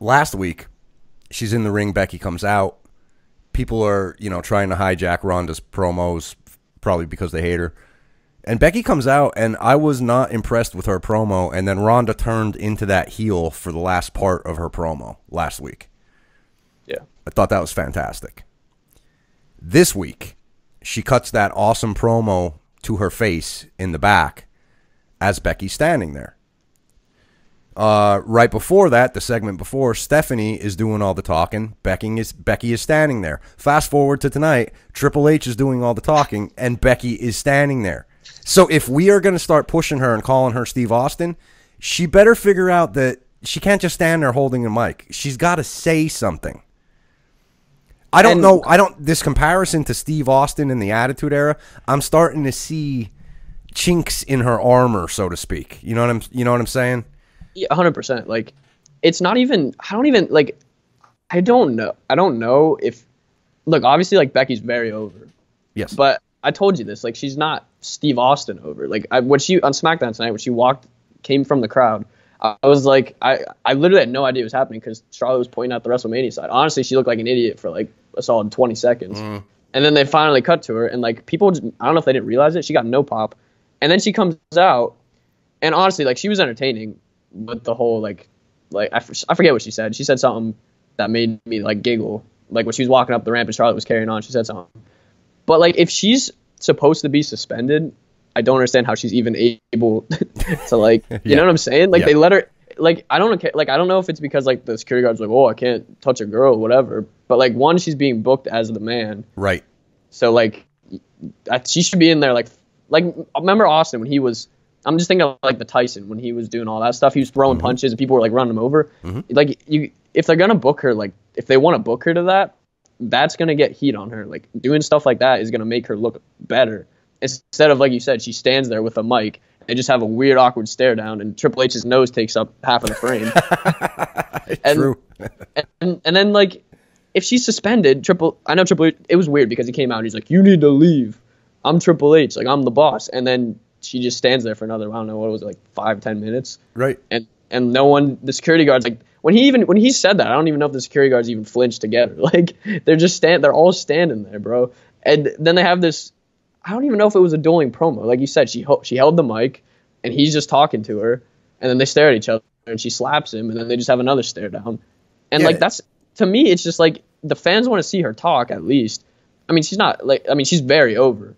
last week, she's in the ring. Becky comes out. People are, trying to hijack Ronda's promos, probably because they hate her. And Becky comes out, and I was not impressed with her promo. And then Ronda turned into that heel for the last part of her promo last week. Yeah. I thought that was fantastic. This week, she cuts that awesome promo to her face in the back as Becky's standing there. Right before that, the segment before, Stephanie is doing all the talking. Becky is standing there. Fast forward to tonight, Triple H is doing all the talking, and Becky is standing there. So if we are going to start pushing her and calling her Steve Austin, she better figure out that she can't just stand there holding a mic. She's got to say something. I don't know. This comparison to Steve Austin in the Attitude Era, I'm starting to see chinks in her armor, so to speak. You know what I'm saying? Yeah, 100%. Like, it's not even. I don't even like. I don't know. I don't know if. Look, obviously, like Becky's very over. Yes. But I told you this. Like, she's not Steve Austin over. Like, when she on SmackDown tonight, when she came from the crowd, I was like, I literally had no idea what was happening because Charlotte was pointing out the WrestleMania side. Honestly, she looked like an idiot for like a solid 20 seconds. And then they finally cut to her, and like people, I don't know if they didn't realize it. She got no pop, and then she comes out, and honestly, like she was entertaining with the whole like I forget what she said. She said something that made me like giggle. Like when she was walking up the ramp and Charlotte was carrying on, she said something. But like if she's supposed to be suspended, I don't understand how she's even able to like, you know what I'm saying? Like they let her, like I don't know if it's because like the security guard's like, oh, I can't touch a girl, whatever. But like one, she's being booked as the man, right? So like, she should be in there. Like remember Austin when he was. I'm just thinking of like the Tyson when he was doing all that stuff. He was throwing punches and people were like running him over. Like if they're gonna book her, like if they want to book her to that, that's gonna get heat on her. Like doing stuff like that is gonna make her look better. Instead of, like you said, she stands there with a mic and just have a weird, awkward stare down, and Triple H's nose takes up half of the frame. True. and then, like, if she's suspended, I know Triple H, it was weird because he came out and he's like, you need to leave. I'm Triple H. Like, I'm the boss. And then she just stands there for another, I don't know, what was it, like 5-10 minutes? Right. And no one, the security guards, like, when he said that, I don't even know if the security guards even flinched together. Like, they're all standing there, bro. And then they have this, I don't even know if it was a dueling promo. Like you said, she held the mic, and he's just talking to her, and then they stare at each other, and she slaps him, and then they just have another stare down. And like that's, to me, it's just like the fans want to see her talk at least. I mean, she's very over,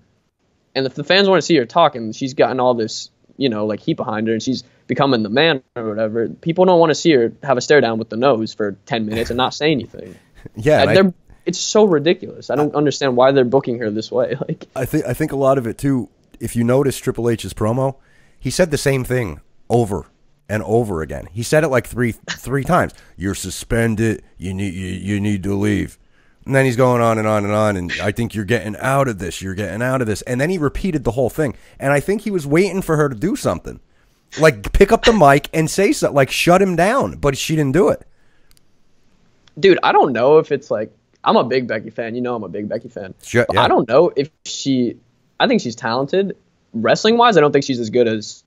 and if the fans want to see her talk, and she's gotten all this, like heat behind her, and she's becoming the man or whatever, people don't want to see her have a stare down with the nose for 10 minutes and not say anything. Yeah, it's so ridiculous. I don't understand why they're booking her this way. Like, I think a lot of it too. If you notice Triple H's promo, he said the same thing over and over again. He said it like three times. You're suspended. You need to leave. And then he's going on and on and on. And I think you're getting out of this. You're getting out of this. And then he repeated the whole thing. And I think he was waiting for her to do something, like pick up the mic and say something, like shut him down. But she didn't do it. Dude, I don't know if it's like. I'm a big Becky fan. I'm a big Becky fan. Sure, yeah. I don't know if I think she's talented. Wrestling-wise, I don't think she's as good as,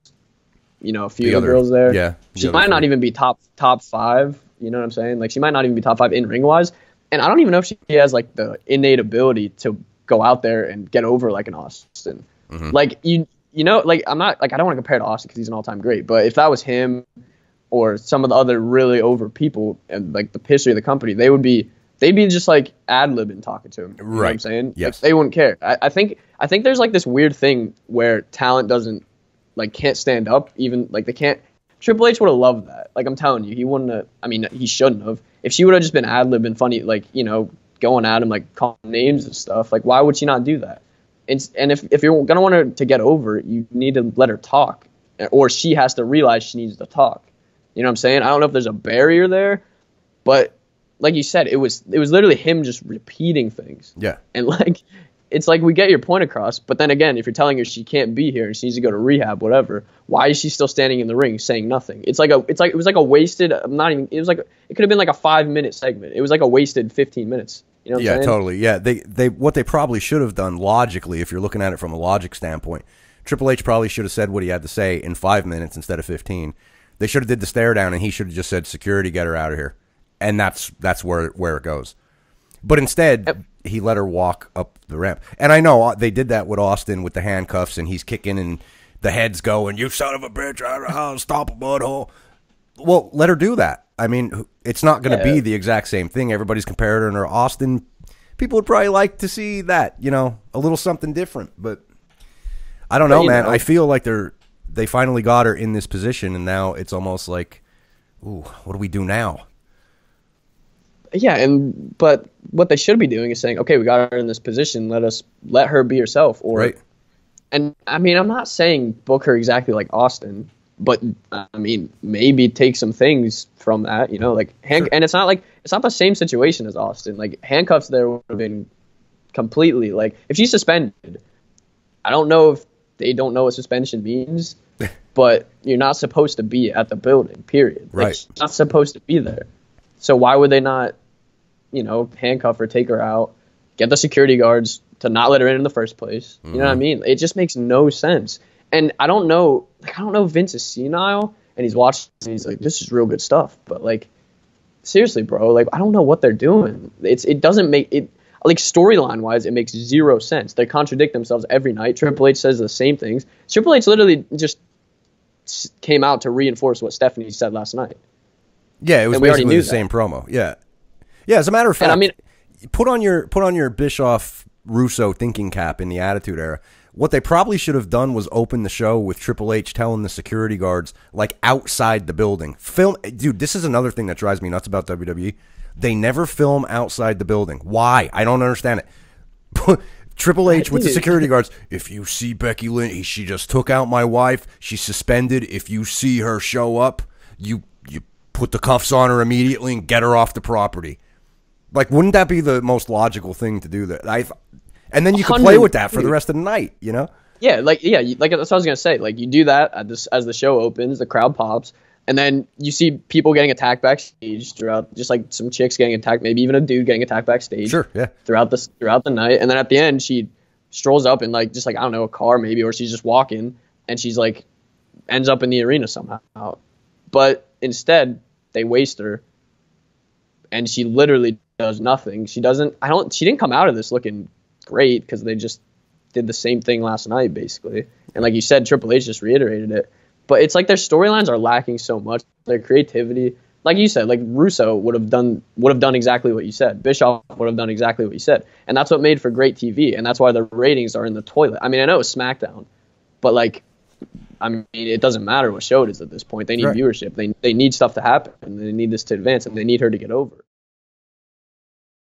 a few of the girls there. Yeah. She might not even be top 5. You know what I'm saying? Like, she might not even be top 5 in ring-wise. And I don't even know if she has, like, the innate ability to go out there and get over like an Austin. Like, like, I'm not, like, I don't want to compare to Austin because he's an all-time great. But if that was him or some of the other really over people and, like, the history of the company, they'd be just like ad-libbing talking to him. You know what I'm saying? Yes. Like, they wouldn't care. I think there's like this weird thing where talent can't stand up. Even like they can't. Triple H would have loved that. Like I'm telling you, he wouldn't have. I mean, he shouldn't have. If she would have just been ad-libbing funny, like, going at him, like calling names and stuff, like why would she not do that? And if you're going to want her to get over, you need to let her talk. Or she has to realize she needs to talk. You know what I'm saying? I don't know if there's a barrier there, but like you said, it was literally him just repeating things. Yeah. And like, it's like we get your point across, but then again, if you're telling her she can't be here and she needs to go to rehab, whatever, why is she still standing in the ring saying nothing? It was like a wasted. It could have been like a 5-minute segment. It was like a wasted 15 minutes. You know what I'm saying? Totally. Yeah. They what they probably should have done logically, if you're looking at it from a logic standpoint, Triple H probably should have said what he had to say in 5 minutes instead of 15. They should have did the stare down, and he should have just said, "Security, get her out of here." and that's where it goes. But instead, he let her walk up the ramp. And I know they did that with Austin with the handcuffs, and he's kicking, and the heads going, "You son of a bitch, I'll stop a butthole." Well, let her do that. I mean, it's not going to be the exact same thing. Everybody's comparing her to Austin. People would probably like to see that, you know, a little something different. But I don't know, man. I feel like they finally got her in this position, and now it's almost like, ooh, what do we do now? Yeah, but what they should be doing is saying, okay, we got her in this position. Let her be herself. Or, right. And I mean, I'm not saying book her exactly like Austin, but I mean, maybe take some things from that, you know, like sure. And it's not the same situation as Austin. Like handcuffs there would have been completely like if she's suspended. I don't know if they don't know what suspension means, but you're not supposed to be at the building. Period. Right. Like, she's not supposed to be there. So why would they not, you know, handcuff her, take her out, get the security guards to not let her in the first place? You know what I mean? It just makes no sense. And I don't know Vince is senile and he's watching and he's like, this is real good stuff. But like, seriously, bro, like I don't know what they're doing. It doesn't make it like storyline wise, it makes zero sense. They contradict themselves every night. Triple H says the same things. Triple H literally just came out to reinforce what Stephanie said last night. Yeah, it was basically the same promo. Yeah. Yeah, as a matter of fact, I mean, put on your Bischoff Russo thinking cap in the Attitude Era. What they probably should have done was open the show with Triple H telling the security guards, like, outside the building. Dude, this is another thing that drives me nuts about WWE. They never film outside the building. Why? I don't understand it. Triple H with the security guards. If you see Becky Lynch, she just took out my wife. She's suspended. If you see her show up, you put the cuffs on her immediately and get her off the property. Like, wouldn't that be the most logical thing to do? And then you can play with that for the rest of the night, you know? Yeah, like that's what I was gonna say. Like you do that as the show opens, the crowd pops, and then you see people getting attacked backstage throughout, just like some chicks getting attacked, maybe even a dude getting attacked backstage. Sure, yeah. Throughout the night, and then at the end she strolls up in like just like I don't know, a car maybe, or she's just walking and she's like ends up in the arena somehow. But instead they waste her, and she literally does nothing. She didn't come out of this looking great because they just did the same thing last night basically, and like you said, Triple H just reiterated it. But it's like their storylines are lacking so much, their creativity. Like you said, like Russo would have done exactly what you said. Bischoff would have done exactly what you said, and that's what made for great TV, and that's why the ratings are in the toilet. I mean, I know it's SmackDown, but like, I mean, it doesn't matter what show it is at this point. They need viewership. They need stuff to happen, and they need this to advance, and they need her to get over.